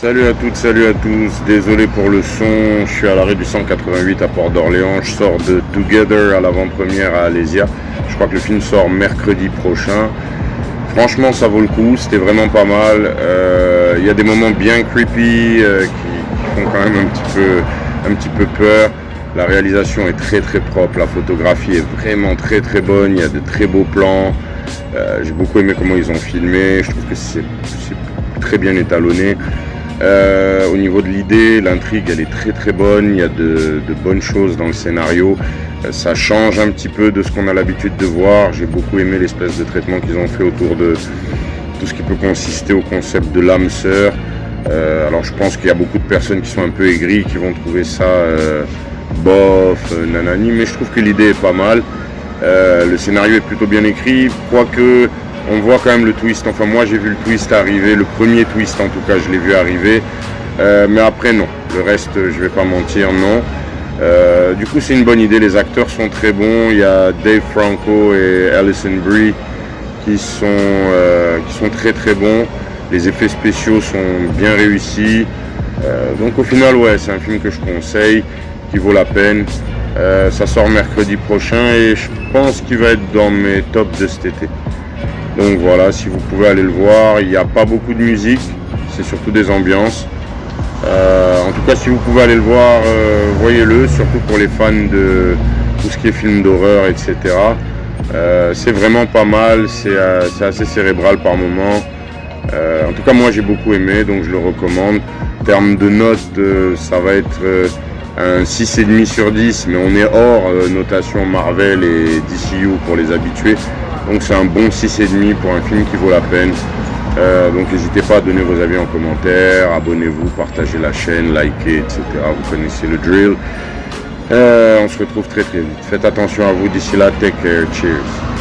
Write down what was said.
Salut à toutes, salut à tous, désolé pour le son, je suis à l'arrêt du 188 à Port d'Orléans, je sors de Together à l'avant-première à Alésia, je crois que le film sort mercredi prochain. Franchement ça vaut le coup, c'était vraiment pas mal, il y a des moments bien creepy qui font quand même un petit peu peur. La réalisation est très très propre, la photographie est vraiment très très bonne, il y a de très beaux plans, j'ai beaucoup aimé comment ils ont filmé, je trouve que c'est très bien étalonné. Au niveau de l'idée, l'intrigue elle est très très bonne, il y a de bonnes choses dans le scénario, ça change un petit peu de ce qu'on a l'habitude de voir. J'ai beaucoup aimé l'espèce de traitement qu'ils ont fait autour de tout ce qui peut consister au concept de l'âme sœur. Alors je pense qu'il y a beaucoup de personnes qui sont un peu aigries, qui vont trouver ça bof, nanani, mais je trouve que l'idée est pas mal. Le scénario est plutôt bien écrit, quoique on voit quand même le twist, enfin moi j'ai vu le twist arriver, le premier twist en tout cas je l'ai vu arriver, mais après non, le reste je vais pas mentir, non. Du coup c'est une bonne idée, les acteurs sont très bons, il y a Dave Franco et Alison Brie qui sont très très bons, les effets spéciaux sont bien réussis, donc au final ouais c'est un film que je conseille, qui vaut la peine. Ça sort mercredi prochain et je pense qu'il va être dans mes tops de cet été. Donc voilà, si vous pouvez aller le voir, il n'y a pas beaucoup de musique, c'est surtout des ambiances. En tout cas, si vous pouvez aller le voir, voyez-le, surtout pour les fans de tout ce qui est film d'horreur, etc. C'est vraiment pas mal, c'est assez cérébral par moments. En tout cas, moi j'ai beaucoup aimé, donc je le recommande. En termes de notes, ça va être un 6,5 sur 10, mais on est hors notation Marvel et DCU pour les habitués. Donc c'est un bon 6,5 pour un film qui vaut la peine. Donc n'hésitez pas à donner vos avis en commentaire, abonnez-vous, partagez la chaîne, likez, etc. Vous connaissez le drill. On se retrouve très très vite. Faites attention à vous, d'ici là, take care, cheers.